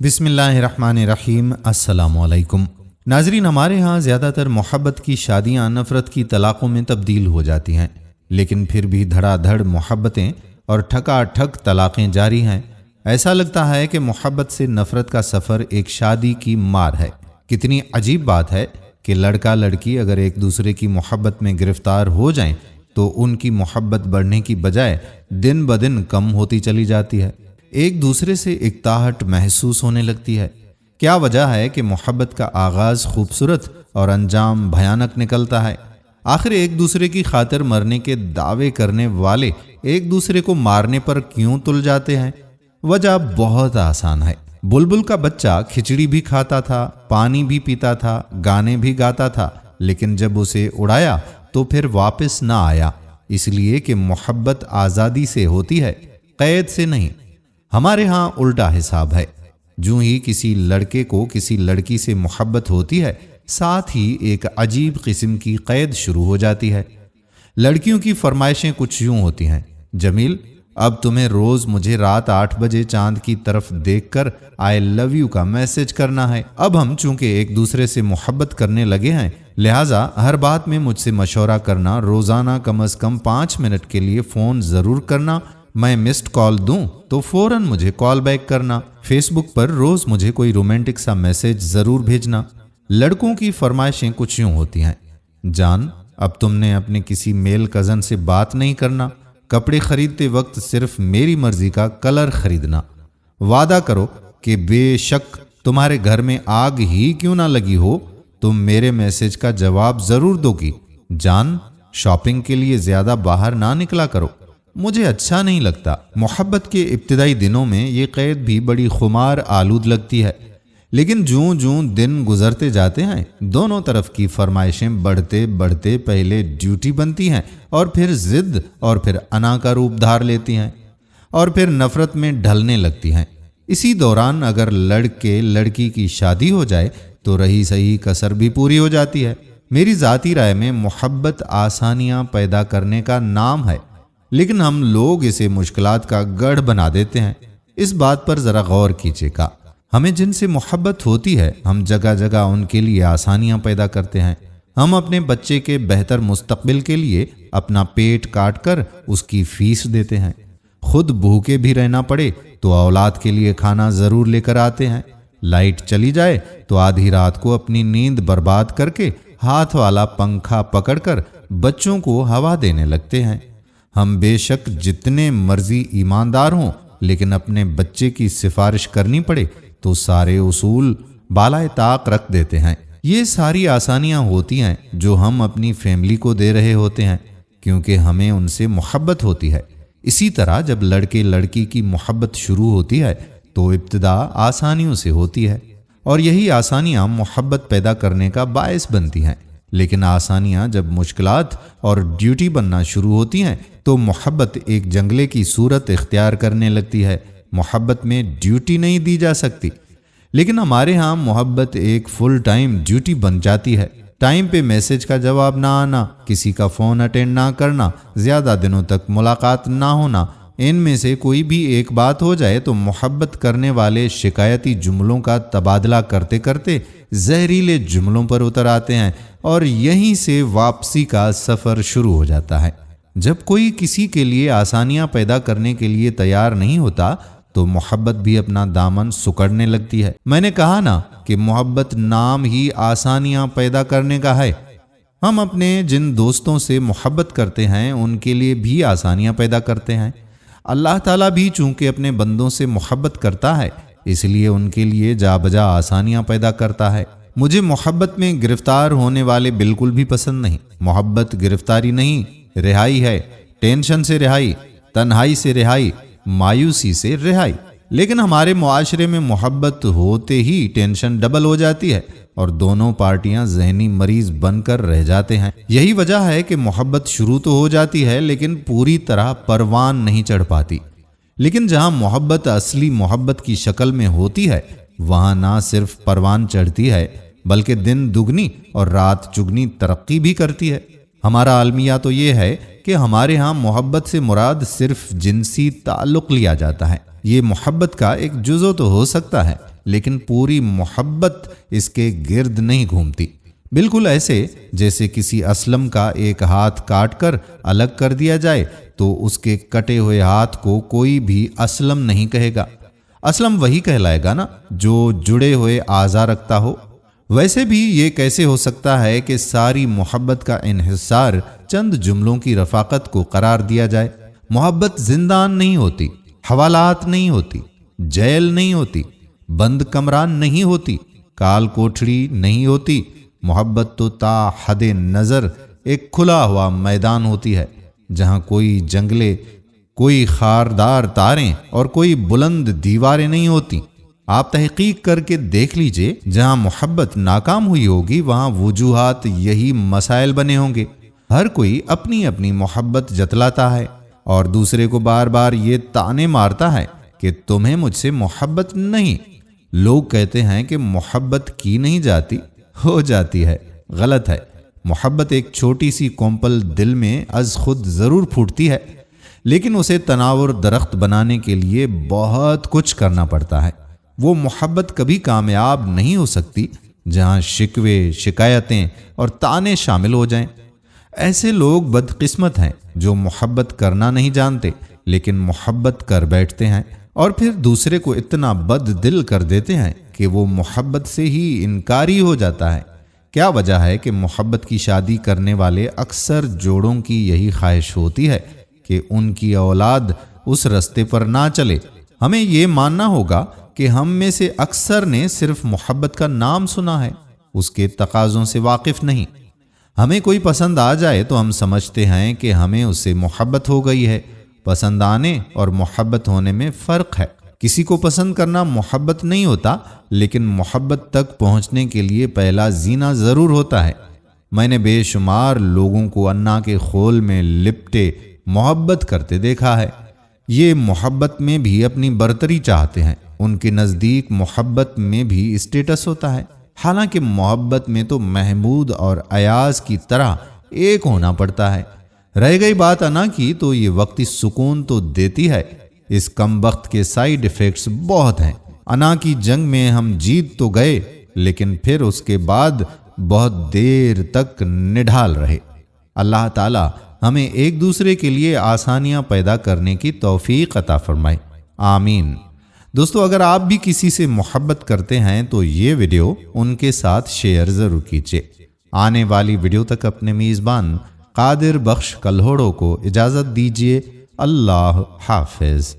بسم اللہ الرحمن الرحیم۔ السلام علیکم ناظرین، ہمارے ہاں زیادہ تر محبت کی شادیاں نفرت کی طلاقوں میں تبدیل ہو جاتی ہیں، لیکن پھر بھی دھڑا دھڑ محبتیں اور ٹھکا ٹھک طلاقیں جاری ہیں۔ ایسا لگتا ہے کہ محبت سے نفرت کا سفر ایک شادی کی مار ہے۔ کتنی عجیب بات ہے کہ لڑکا لڑکی اگر ایک دوسرے کی محبت میں گرفتار ہو جائیں تو ان کی محبت بڑھنے کی بجائے دن بدن کم ہوتی چلی جاتی ہے، ایک دوسرے سے اکتاہٹ محسوس ہونے لگتی ہے۔ کیا وجہ ہے کہ محبت کا آغاز خوبصورت اور انجام بھیانک نکلتا ہے؟ آخر ایک دوسرے کی خاطر مرنے کے دعوے کرنے والے ایک دوسرے کو مارنے پر کیوں تل جاتے ہیں؟ وجہ بہت آسان ہے۔ بلبل کا بچہ کھچڑی بھی کھاتا تھا، پانی بھی پیتا تھا، گانے بھی گاتا تھا، لیکن جب اسے اڑایا تو پھر واپس نہ آیا، اس لیے کہ محبت آزادی سے ہوتی ہے، قید سے نہیں۔ ہمارے ہاں الٹا حساب ہے۔ جو ہی کسی لڑکے کو کسی لڑکی سے محبت ہوتی ہے، ساتھ ہی ایک عجیب قسم کی قید شروع ہو جاتی ہے۔ لڑکیوں کی فرمائشیں کچھ یوں ہوتی ہیں: جمیل، اب تمہیں روز مجھے رات 8 بجے چاند کی طرف دیکھ کر آئی لو یو کا میسج کرنا ہے۔ اب ہم چونکہ ایک دوسرے سے محبت کرنے لگے ہیں، لہٰذا ہر بات میں مجھ سے مشورہ کرنا، روزانہ کم از کم 5 منٹ کے لیے فون ضرور کرنا، میں مسڈ کال دوں تو فوراً مجھے کال بیک کرنا، فیس بک پر روز مجھے کوئی رومانٹک سا میسج ضرور بھیجنا۔ لڑکوں کی فرمائشیں کچھ یوں ہوتی ہیں: جان، اب تم نے اپنے کسی میل کزن سے بات نہیں کرنا، کپڑے خریدتے وقت صرف میری مرضی کا کلر خریدنا، وعدہ کرو کہ بے شک تمہارے گھر میں آگ ہی کیوں نہ لگی ہو، تم میرے میسج کا جواب ضرور دو گی۔ جان، شاپنگ کے لیے زیادہ باہر نہ نکلا کرو، مجھے اچھا نہیں لگتا۔ محبت کے ابتدائی دنوں میں یہ قید بھی بڑی خمار آلود لگتی ہے، لیکن جوں جوں دن گزرتے جاتے ہیں، دونوں طرف کی فرمائشیں بڑھتے بڑھتے پہلے ڈیوٹی بنتی ہیں اور پھر ضد اور پھر انا کا روپ دھار لیتی ہیں اور پھر نفرت میں ڈھلنے لگتی ہیں۔ اسی دوران اگر لڑکے لڑکی کی شادی ہو جائے تو رہی سہی کسر بھی پوری ہو جاتی ہے۔ میری ذاتی رائے میں محبت آسانیاں پیدا کرنے کا نام ہے، لیکن ہم لوگ اسے مشکلات کا گڑھ بنا دیتے ہیں۔ اس بات پر ذرا غور کیجیے گا، ہمیں جن سے محبت ہوتی ہے، ہم جگہ جگہ ان کے لیے آسانیاں پیدا کرتے ہیں۔ ہم اپنے بچے کے بہتر مستقبل کے لیے اپنا پیٹ کاٹ کر اس کی فیس دیتے ہیں، خود بھوکے بھی رہنا پڑے تو اولاد کے لیے کھانا ضرور لے کر آتے ہیں، لائٹ چلی جائے تو آدھی رات کو اپنی نیند برباد کر کے ہاتھ والا پنکھا پکڑ کر بچوں کو ہوا دینے لگتے ہیں۔ ہم بے شک جتنے مرضی ایماندار ہوں، لیکن اپنے بچے کی سفارش کرنی پڑے تو سارے اصول بالائے طاق رکھ دیتے ہیں۔ یہ ساری آسانیاں ہوتی ہیں جو ہم اپنی فیملی کو دے رہے ہوتے ہیں، کیونکہ ہمیں ان سے محبت ہوتی ہے۔ اسی طرح جب لڑکے لڑکی کی محبت شروع ہوتی ہے تو ابتدا آسانیوں سے ہوتی ہے، اور یہی آسانیاں محبت پیدا کرنے کا باعث بنتی ہیں۔ لیکن آسانیاں جب مشکلات اور ڈیوٹی بننا شروع ہوتی ہیں تو محبت ایک جنگلے کی صورت اختیار کرنے لگتی ہے۔ محبت میں ڈیوٹی نہیں دی جا سکتی، لیکن ہمارے ہاں محبت ایک فل ٹائم ڈیوٹی بن جاتی ہے۔ ٹائم پہ میسج کا جواب نہ آنا، کسی کا فون اٹینڈ نہ کرنا، زیادہ دنوں تک ملاقات نہ ہونا، ان میں سے کوئی بھی ایک بات ہو جائے تو محبت کرنے والے شکایتی جملوں کا تبادلہ کرتے کرتے زہریلے جملوں پر اتر آتے ہیں، اور یہیں سے واپسی کا سفر شروع ہو جاتا ہے۔ جب کوئی کسی کے لیے آسانیاں پیدا کرنے کے لیے تیار نہیں ہوتا تو محبت بھی اپنا دامن سکڑنے لگتی ہے۔ میں نے کہا نا کہ محبت نام ہی آسانیاں پیدا کرنے کا ہے۔ ہم اپنے جن دوستوں سے محبت کرتے ہیں ان کے لیے بھی آسانیاں پیدا کرتے ہیں۔ اللہ تعالیٰ بھی چونکہ اپنے بندوں سے محبت کرتا ہے، اس لیے ان کے لیے جا بجا آسانیاں پیدا کرتا ہے۔ مجھے محبت میں گرفتار ہونے والے بالکل بھی پسند نہیں۔ محبت گرفتاری نہیں، رہائی ہے، ٹینشن سے رہائی، تنہائی سے رہائی، مایوسی سے رہائی۔ لیکن ہمارے معاشرے میں محبت ہوتے ہی ٹینشن ڈبل ہو جاتی ہے اور دونوں پارٹیاں ذہنی مریض بن کر رہ جاتے ہیں۔ یہی وجہ ہے کہ محبت شروع تو ہو جاتی ہے لیکن پوری طرح پروان نہیں چڑھ پاتی۔ لیکن جہاں محبت اصلی محبت کی شکل میں ہوتی ہے، وہاں نہ صرف پروان چڑھتی ہے بلکہ دن دگنی اور رات چگنی ترقی بھی کرتی ہے۔ ہمارا المیہ تو یہ ہے کہ ہمارے ہاں محبت سے مراد صرف جنسی تعلق لیا جاتا ہے۔ یہ محبت کا ایک جزو تو ہو سکتا ہے، لیکن پوری محبت اس کے گرد نہیں گھومتی۔ بالکل ایسے جیسے کسی اسلم کا ایک ہاتھ کاٹ کر الگ کر دیا جائے تو اس کے کٹے ہوئے ہاتھ کو کوئی بھی اسلم نہیں کہے گا۔ اسلم وہی کہلائے گا نا جو جڑے ہوئے اعضاء رکھتا ہو۔ ویسے بھی یہ کیسے ہو سکتا ہے کہ ساری محبت کا انحصار چند جملوں کی رفاقت کو قرار دیا جائے؟ محبت زندان نہیں ہوتی، حوالات نہیں ہوتی، جیل نہیں ہوتی، بند کمران نہیں ہوتی، کال کوٹھڑی نہیں ہوتی۔ محبت تو تا حد نظر ایک کھلا ہوا میدان ہوتی ہے، جہاں کوئی جنگلے، کوئی خاردار تاریں اور کوئی بلند دیواریں نہیں ہوتی۔ آپ تحقیق کر کے دیکھ لیجئے، جہاں محبت ناکام ہوئی ہوگی وہاں وجوہات یہی مسائل بنے ہوں گے۔ ہر کوئی اپنی اپنی محبت جتلاتا ہے اور دوسرے کو بار بار یہ طعنے مارتا ہے کہ تمہیں مجھ سے محبت نہیں۔ لوگ کہتے ہیں کہ محبت کی نہیں جاتی، ہو جاتی ہے۔ غلط ہے۔ محبت ایک چھوٹی سی کومپل دل میں از خود ضرور پھوٹتی ہے، لیکن اسے تناور درخت بنانے کے لیے بہت کچھ کرنا پڑتا ہے۔ وہ محبت کبھی کامیاب نہیں ہو سکتی جہاں شکوے، شکایتیں اور طعنے شامل ہو جائیں۔ ایسے لوگ بدقسمت ہیں جو محبت کرنا نہیں جانتے لیکن محبت کر بیٹھتے ہیں اور پھر دوسرے کو اتنا بد دل کر دیتے ہیں کہ وہ محبت سے ہی انکاری ہو جاتا ہے۔ کیا وجہ ہے کہ محبت کی شادی کرنے والے اکثر جوڑوں کی یہی خواہش ہوتی ہے کہ ان کی اولاد اس رستے پر نہ چلے؟ ہمیں یہ ماننا ہوگا کہ ہم میں سے اکثر نے صرف محبت کا نام سنا ہے، اس کے تقاضوں سے واقف نہیں۔ ہمیں کوئی پسند آ جائے تو ہم سمجھتے ہیں کہ ہمیں اس سے محبت ہو گئی ہے۔ پسند آنے اور محبت ہونے میں فرق ہے۔ کسی کو پسند کرنا محبت نہیں ہوتا، لیکن محبت تک پہنچنے کے لیے پہلا زینہ ضرور ہوتا ہے۔ میں نے بے شمار لوگوں کو انا کے خول میں لپٹے محبت کرتے دیکھا ہے۔ یہ محبت میں بھی اپنی برتری چاہتے ہیں۔ ان کے نزدیک محبت میں بھی اسٹیٹس ہوتا ہے، حالانکہ محبت میں تو محمود اور ایاز کی طرح ایک ہونا پڑتا ہے۔ رہ گئی بات انا کی تو یہ وقتی سکون تو دیتی ہے، اس کم بخت کے سائیڈ ایفیکٹس بہت ہیں۔ انا کی جنگ میں ہم جیت تو گئے لیکن پھر اس کے بعد بہت دیر تک نڈھال رہے۔ اللہ تعالی ہمیں ایک دوسرے کے لیے آسانیاں پیدا کرنے کی توفیق عطا فرمائے، آمین۔ دوستو، اگر آپ بھی کسی سے محبت کرتے ہیں تو یہ ویڈیو ان کے ساتھ شیئر ضرور کیجیے۔ آنے والی ویڈیو تک اپنے میزبان قادر بخش کلہوڑو کو اجازت دیجیے۔ اللہ حافظ۔